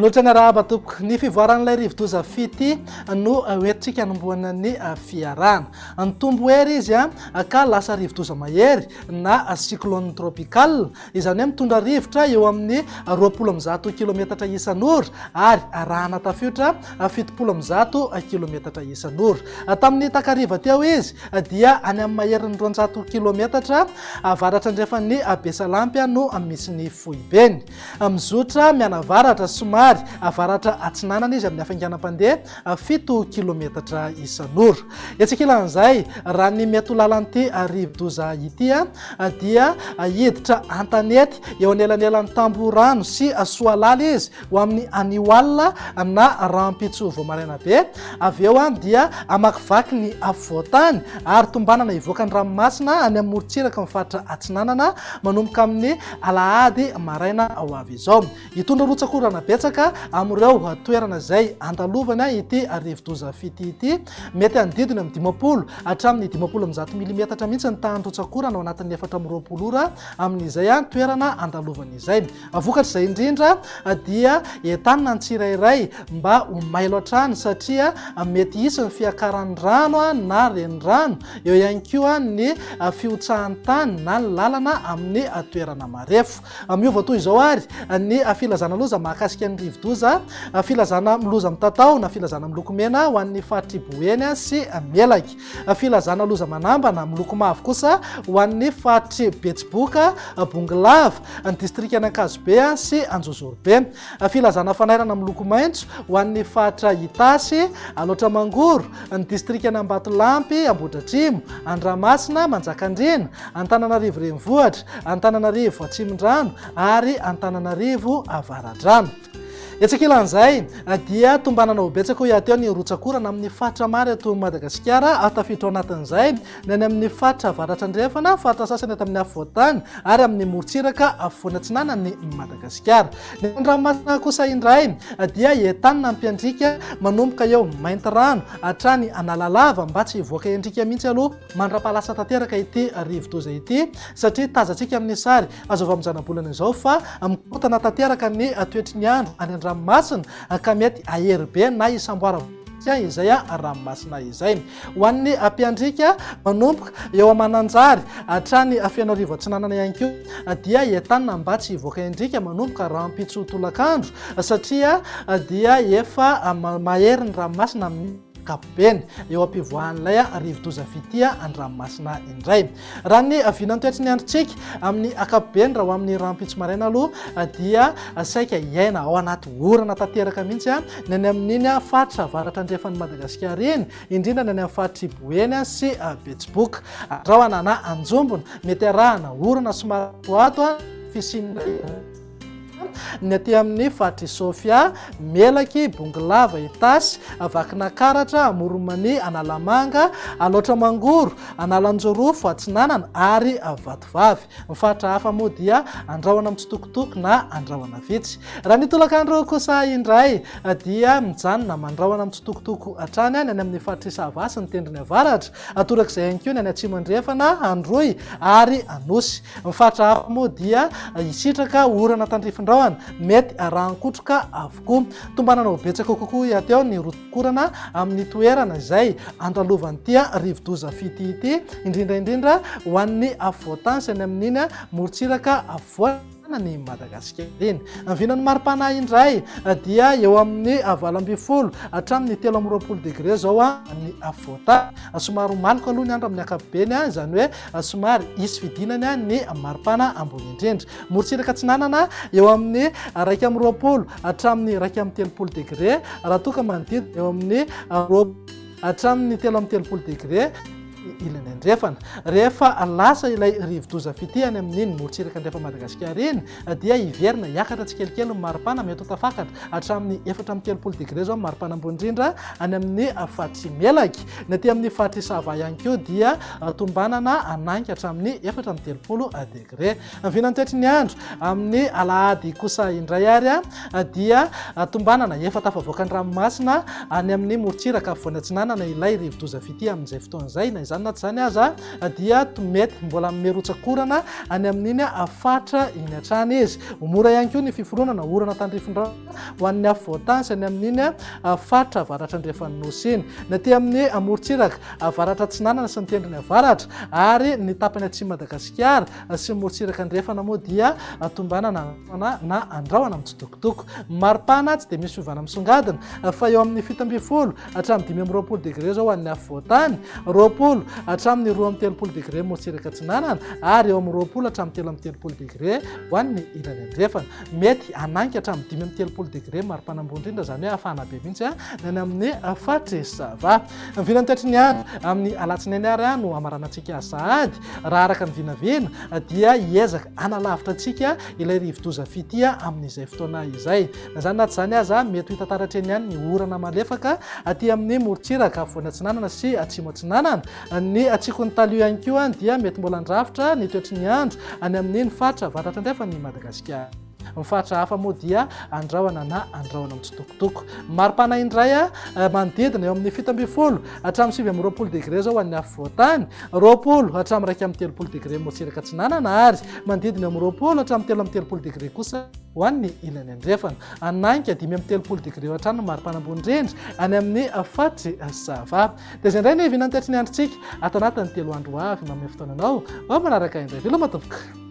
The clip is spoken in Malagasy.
manoatra ny arahaba tompoko ny fivoaran'ilay rivo-doza fity no hoentrika hanomboana ny fiarahana. Ny tombo hery izy ka lasa rivo-doza mahery na cyclone tropical, izany hoe mitondra rivotra eo amin'ny 20 kilometatra isan'ora ary arahana tafiotra 70 kilometatra isan'ora. Tamin'ny takariva teo izy dia any amin'ny maherin'ny 200 kilometatra avaratra andrefan'ny Besalampy no misy ny fohibeny. Mizotra mianavaratra somary avaratra atsinanana izy amin'ny hafainganam-pandeha 7 kilometatra isan'ora. Etsik'ilan'izay raha ny mety ho lalan'ity rivo-doza ity dia hiditra antanety eo anelanelan'ny tamborano sy soalala izy ho amin'ny Aniwal na Rampitso Voamaraina be. Avy eo dia amakivaky ny afovoantany ary tombanana ivoaka ny ranomasina any amin'ny morontsiraka ny faritra atsinanana manomboka amin'ny alahady maraina ao avy izao. Hitondra rotsakorana betsaka amin'ireo toerana izay andalovana ity rivo-doza fity ity, mety andidiny amin'ny 50 hatramin'ny 50 milimetatra mihitsy ny tahan'ny rotsakorana ao anatin'ny 420 ora amin'izay toerana andalovana izay. Vokatra izay indrindra dia entanina ny tsirairay mba ho mailo hatrany satria mety hisy ny fiakaran'ny rano na renirano, eo ihany koa ny fiotsahan'ny tany na ny lalana amin'ny toerana marefo. Miova toy izao ary ny filazana loza mahakasika ny rivo-doza, filazana miloza mitatao na filazana miloko mena ho an'ny faritry Boeny sy Melaky, filazana loza manambana miloko mavo kosa ho an'ny faritry Betsiboka, Bongolava, ny distrika Ankazobe sy Anjozorobe, filazana fanairana miloko maitso ho an'ny faritra Itasy, Alaotramangoro, ny distrika Ambatolampy, Ambohidratrimo, Andramasina, Manjakandriana, Antananarivo renivohitra, Antananarivo Atsimondrano ary Antananarivo Avaradrano. Etsik'ilan'izay dia tombanana ho betsaka ho iateo ny rotsakorana amin'ny faritra maro eto Madagasikara, tafiditra ao anatin'izay ny any amin'ny faritra avaratra andrefana, faritra sasany eto amin'ny afovoantany ary amin'ny morontsiraka afovoany atsinanan'ny Madagasikara. Ny ranomasina kosa indray dia entanina mpiandrika manomboka eo Mainty rano hatrany Analalava mba tsy hivoaka endrika mihitsy aloha mandra-pahalasa tanteraka ity rivo-doza ity, satria tazantsika amin'ny sary azo avy amin'ny janabolana izao fa mikotana tanteraka ny toetry ny andro any an-dranomasina ka mety ahery be na isamboara izay ranomasina izay. Ho an'ny mpiandrika manomboka eo Mananjary hatrany Fianarivou Atsinanana ihany koa dia entanina mba tsy hivoaka endrika manomboka Rampitso tolakandro satria dia efa mahery ny ranomasina amin'ny kapobeny eo ampivoahan'ilay rivo-doza fity an-dranomasina indray. Raha ny vinan'ny toetry ny androntsika amin'ny akapobeny raha ho amin'ny Rampitso maraina aloha dia saika iaina ao anaty orana tanteraka mihitsy ny any amin'iny faritra avaratra andrefan'ny Madagasikara iny, indrindra ny any amin'ny faritry Boeny sy Betsiboka. Rahona na Anjombona mety arahana orana somary ato fisinina ny aty amin'ny faritry Sofia, Melaky, Bongolava, Itasy, Vakinankaratra, Moromany, Analamanga, Alaotramangoro, Analanjorofo, Atsinanana ary Vatovavy. Ny faritra hafa moa dia andrahoana mitsitokotoko na andrahoana vitsy. Raha ny tolakandro kosa indray dia mijanona mandrahoana mitsitokotoko hatrany any amin'ny faritry Savasy ny tendrony avaratra, atorak'izay ihany koa ny any Atsimo andrefana, Androy ary Anosy. Ny faritra hafa moa dia hisitraka orana tandrifindraona mety rankotroka avokoa. Tombanana ho betsaka kokoa iateo ny rotsakorana amin'ny toerana izay andalovan'ity rivo-doza fity ity, indrindra ho an'ny afovoantany sy ny amin'iny morontsiraka afovoany ny Madagasikara iny. Ny vinan'ny maripana indray dia eo amin'ny 20 hatramin'ny 30 degré zao ny afovoantany. Somary maloko aloha ny andro amin'ny ankapobeny, izany hoe somary hisy fidinany ny maripana ambony indrindra. Morontsiraka atsinanana eo amin'ny 20 hatramin'ny 30 degré, raha toa ka manodidina eo amin'ny hatramin'ny 30 degré ilany andrefana. Rehefa lasa ilay rivo-doza fity any amin'iny morontsiraka andrefa Madagasikara iny dia hiverina hiakatra tsikelikely ny maripana, mety ho tafakatra hatramin'ny 4 degré zao maripana ambony indrindra any amin'ny faritry Melaky. Ny aty amin'ny faritry Sava ihany koa dia tombanana ananky hatramin'ny 4 degré. Ny vinan'ny toetry ny andro amin'ny alahady kosa indray ary dia tombanana efa tafavoaka ny ranomasina any amin'ny morontsiraka afovoany atsinanana ilay rivo-doza fity amin'izay fotoana izay, na zany na tsy zany aza dia mety mbola mimerotsakorana any amin'iny afatra iny atrany izy. Mora ihany koa ny fiforoana na orana tandrifindra ho an'ny avoatansy any amin'iny afatra avaratra andrefanosy iny. Na ty amin'ny amorontsiraka avaratra Atsinanana sy ny tendrony avaratra ary ny tapany atsimo Madagasikara sy morontsiraka andrefana moa dia tombanana na andrahona mitsitokotoko. Maripana tsy dia misy fiovana misongadina fa eo amin'ny 7 hatramin'ny 5 degré zao an'ny afovoantany, 20 hatramin'ny 2 degré morontsiraka Atsinanana ary eo amin'ny 20 hatramin'ny 3 degré ho an'ny ilany andrefana. Mety ananky hatramin'ny 5 degré maripana ambony indrindra zany hoe afana be mihitsy ny amin'ny fatresava. Ny vinany toetrany andro amin'ny alatsinainy ary no amaranantsika sahady raha araka ny vinavina dia hiezaka analavitra antsika ilay rivo-doza fity amin'izay fotoana izay. Na zany na tsy zany aza mety ho hitantaratra eny ihany ny orana malefaka aty amin'ny morontsiraka afovoany Atsinanana sy atsimo Atsinanana. Ny atsiko ny talio ihany koa dia mety mbola andrafitra ny toetrany andro any amin'ny fatra avaratra andrefana ny Madagasikara. Ny fatra hafa moa dia andrahona na andrahona mitsitokotoko. Maripana indray manodidina eo amin'ny 17 hatramin'ny 20 degré zao an'ny afovoantany, 20 hatramin'ny 3 degré morontsiraka Atsinanana ary manodidina eo amin'ny 20 hatramin'ny 3 degré kosa ho an'ny ilany andrefana. Ananky 5 degré hatrany ny maripana ambony indrindra any amin'ny fatresava. Dia izay indray ny vinany toetrany androntsika ato anatin'ny 3 andro avy manome fotoananao ao manaraka indray. Veloma tompoko.